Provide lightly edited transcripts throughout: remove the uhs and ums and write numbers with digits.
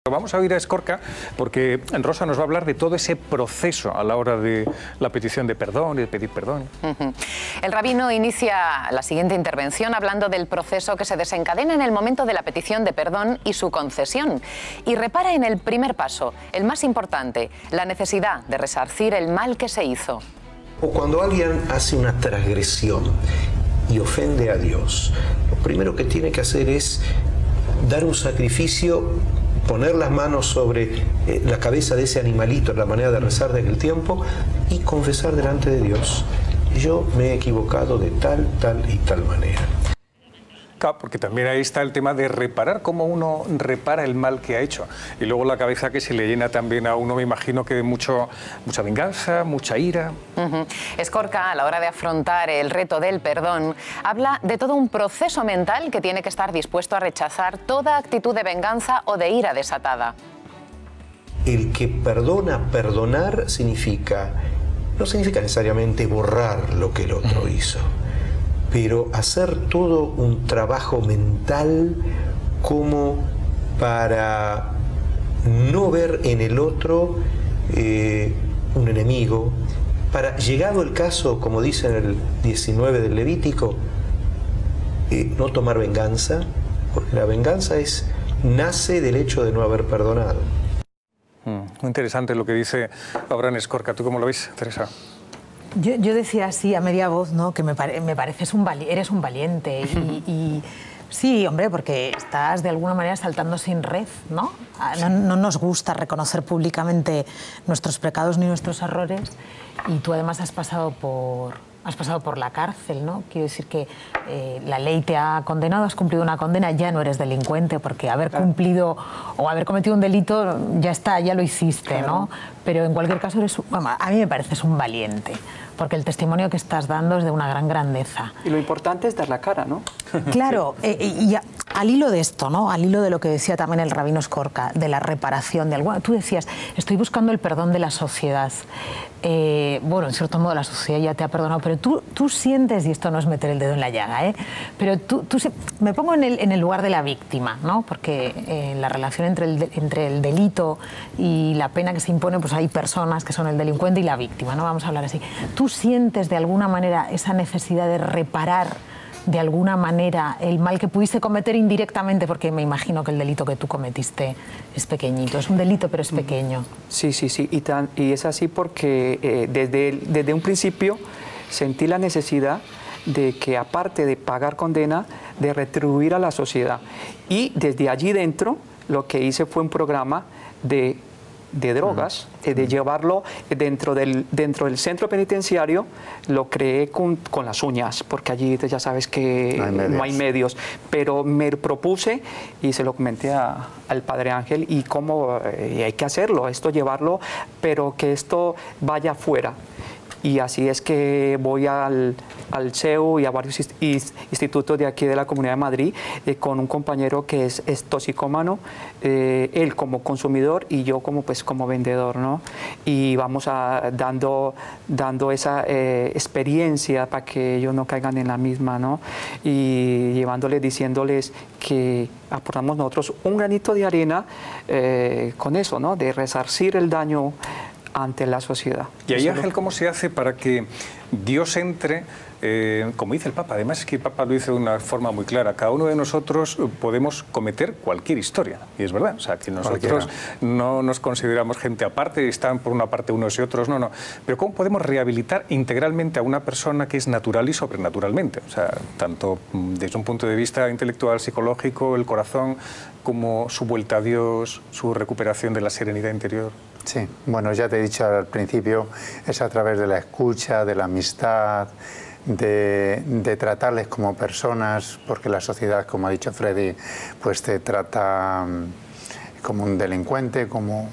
Vamos a oír a Escorca porque Rosa nos va a hablar de todo ese proceso a la hora de la petición de perdón y de pedir perdón. El rabino inicia la siguiente intervención hablando del proceso que se desencadena en el momento de la petición de perdón y su concesión. Y repara en el primer paso, el más importante, la necesidad de resarcir el mal que se hizo. O cuando alguien hace una transgresión y ofende a Dios, lo primero que tiene que hacer es dar un sacrificio, poner las manos sobre la cabeza de ese animalito, la manera de rezar de aquel tiempo, y confesar delante de Dios: yo me he equivocado de tal, tal y tal manera. Claro, porque también ahí está el tema de reparar, cómo uno repara el mal que ha hecho. Y luego la cabeza que se le llena también a uno, me imagino que de mucha venganza, mucha ira. Escorca, a la hora de afrontar el reto del perdón, habla de todo un proceso mental que tiene que estar dispuesto a rechazar toda actitud de venganza o de ira desatada. El que perdona, perdonar no significa necesariamente borrar lo que el otro hizo, pero hacer todo un trabajo mental como para no ver en el otro un enemigo, para, llegado el caso, como dice en el 19 del Levítico, no tomar venganza, porque la venganza nace del hecho de no haber perdonado. Muy interesante lo que dice Abraham Escorca. ¿Tú cómo lo ves, Teresa? Yo decía así a media voz, ¿no?, que me pareces eres un valiente y sí, hombre, porque estás de alguna manera saltando sin red, ¿no? No nos gusta reconocer públicamente nuestros pecados ni nuestros errores, y tú además has pasado por la cárcel, ¿no? Quiero decir que la ley te ha condenado, has cumplido una condena, ya no eres delincuente, porque haber cumplido o haber cometido un delito ya está, ya lo hiciste, ¿no? Pero en cualquier caso a mí me pareces un valiente, porque el testimonio que estás dando es de una gran grandeza. Y lo importante es dar la cara, ¿no? Claro, y al hilo de esto, ¿no?, al hilo de lo que decía también el rabino Escorca, de la reparación, tú decías, estoy buscando el perdón de la sociedad. Bueno, en cierto modo la sociedad ya te ha perdonado, pero tú sientes, y esto no es meter el dedo en la llaga, pero me pongo en el lugar de la víctima, ¿no?, porque la relación entre el delito y la pena que se impone, pues hay personas que son el delincuente y la víctima, ¿no? Vamos a hablar así. ¿Tú sientes de alguna manera esa necesidad de reparar de alguna manera el mal que pudiste cometer indirectamente? Porque me imagino que el delito que tú cometiste es pequeñito, es un delito pero es pequeño. Sí, y es así porque desde un principio sentí la necesidad de que, aparte de pagar condena, de retribuir a la sociedad. Y desde allí dentro lo que hice fue un programa de drogas, de llevarlo dentro del centro penitenciario. Lo creé con las uñas, porque allí ya sabes que no hay medios, pero me propuse y se lo comenté al Padre Ángel, y cómo hay que hacerlo, llevarlo, pero que esto vaya afuera. Y así es que voy al CEU y a varios institutos de aquí de la Comunidad de Madrid con un compañero que es toxicómano, él como consumidor y yo como vendedor, ¿no? Y vamos dando esa experiencia para que ellos no caigan en la misma, ¿no? Y diciéndoles que aportamos nosotros un granito de arena con eso, ¿no?, de resarcir el daño ante la sociedad. Y ahí, Ángel, ¿cómo se hace para que Dios entre, como dice el Papa? Además, es que el Papa lo dice de una forma muy clara: cada uno de nosotros podemos cometer cualquier historia, y es verdad, o sea, que nosotros no nos consideramos gente aparte, están por una parte unos y otros, no, pero ¿cómo podemos rehabilitar integralmente a una persona que es natural y sobrenaturalmente? O sea, tanto desde un punto de vista intelectual, psicológico, el corazón, como su vuelta a Dios, su recuperación de la serenidad interior. Sí, bueno, ya te he dicho al principio, es a través de la escucha, de la amistad, de tratarles como personas, porque la sociedad, como ha dicho Freddy, pues te trata como un delincuente, como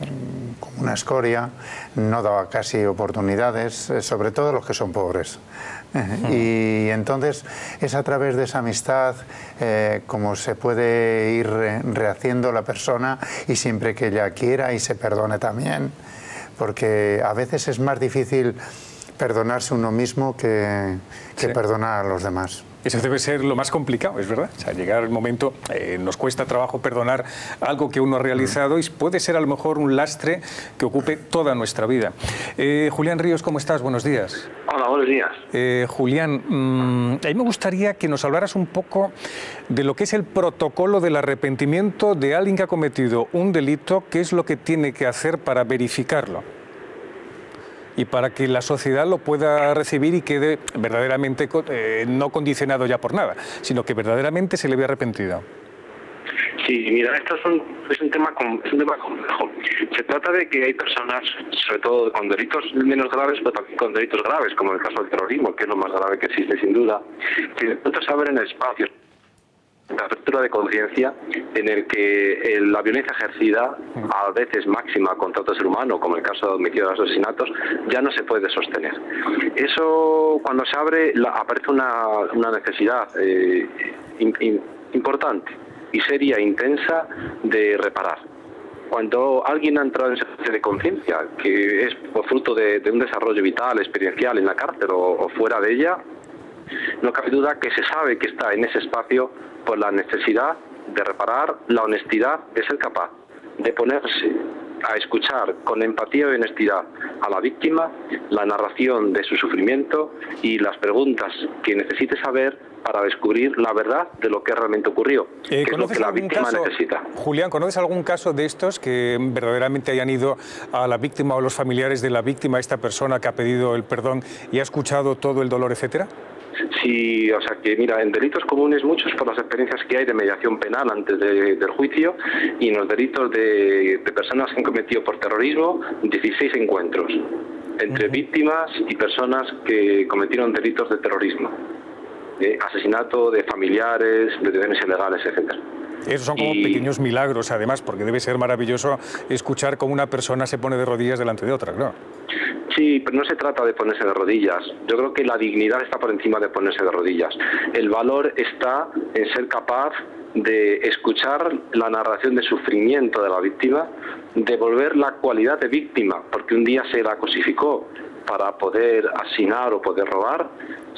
una escoria, no da casi oportunidades, sobre todo los que son pobres. Y entonces es a través de esa amistad como se puede ir rehaciendo la persona, y siempre que ella quiera y se perdone también, porque a veces es más difícil perdonarse uno mismo que perdonar a los demás. Eso debe ser lo más complicado, es verdad. O sea, llegar el momento, nos cuesta trabajo perdonar algo que uno ha realizado y puede ser a lo mejor un lastre que ocupe toda nuestra vida. Julián Ríos, ¿cómo estás? Buenos días. Hola, buenos días. Julián, a mí me gustaría que nos hablaras un poco de lo que es el protocolo del arrepentimiento de alguien que ha cometido un delito, qué es lo que tiene que hacer para verificarlo y para que la sociedad lo pueda recibir y quede verdaderamente no condicionado ya por nada, sino que verdaderamente se le vea arrepentido. Sí, mira, esto es un tema complejo. Se trata de que hay personas, sobre todo con delitos menos graves, pero también con delitos graves, como el caso del terrorismo, que es lo más grave que existe sin duda, que de pronto se abren espacios de apertura de conciencia en el que la violencia ejercida, a veces máxima contra otro ser humano, como el caso de homicidios y asesinatos, ya no se puede sostener. Eso, cuando se abre, aparece una necesidad importante y seria, intensa, de reparar. Cuando alguien ha entrado en situación de conciencia, que es por fruto de un desarrollo vital, experiencial en la cárcel o fuera de ella, no cabe duda que se sabe que está en ese espacio por la necesidad de reparar, la honestidad de ser capaz de ponerse a escuchar con empatía y honestidad a la víctima, la narración de su sufrimiento y las preguntas que necesite saber para descubrir la verdad de lo que realmente ocurrió, que es lo que la víctima necesita. Julián, ¿conoces algún caso de estos que verdaderamente hayan ido a la víctima o los familiares de la víctima, esta persona que ha pedido el perdón y ha escuchado todo el dolor, etcétera? Sí, o sea que mira, en delitos comunes muchos por las experiencias que hay de mediación penal antes del juicio, y en los delitos de personas que han cometido por terrorismo, 16 encuentros entre víctimas y personas que cometieron delitos de terrorismo, de asesinato de familiares, de detenciones ilegales, etcétera. Esos son como pequeños milagros, además, porque debe ser maravilloso escuchar cómo una persona se pone de rodillas delante de otra, ¿no? Sí, pero no se trata de ponerse de rodillas. Yo creo que la dignidad está por encima de ponerse de rodillas. El valor está en ser capaz de escuchar la narración de sufrimiento de la víctima, devolver la cualidad de víctima, porque un día se la cosificó para poder asesinar o poder robar,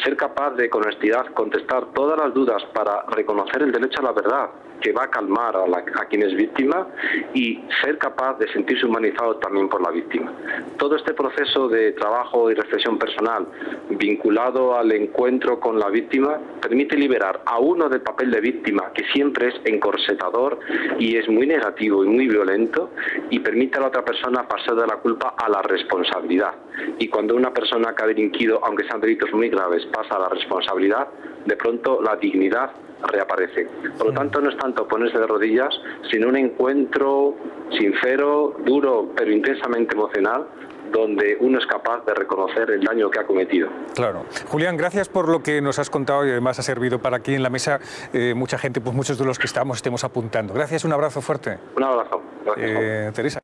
ser capaz de con honestidad contestar todas las dudas para reconocer el derecho a la verdad, que va a calmar a quien es víctima, y ser capaz de sentirse humanizado también por la víctima. Todo este proceso de trabajo y reflexión personal vinculado al encuentro con la víctima permite liberar a uno del papel de víctima, que siempre es encorsetador y es muy negativo y muy violento, y permite a la otra persona pasar de la culpa a la responsabilidad. Y cuando una persona que ha delinquido, aunque sean delitos muy graves, pasa a la responsabilidad, de pronto la dignidad reaparece. Por lo tanto, no es tanto ponerse de rodillas, sino un encuentro sincero, duro, pero intensamente emocional, donde uno es capaz de reconocer el daño que ha cometido. Claro. Julián, gracias por lo que nos has contado y además ha servido para aquí en la mesa mucha gente, pues muchos de los que estemos apuntando. Gracias, un abrazo fuerte. Un abrazo. Gracias. Teresa.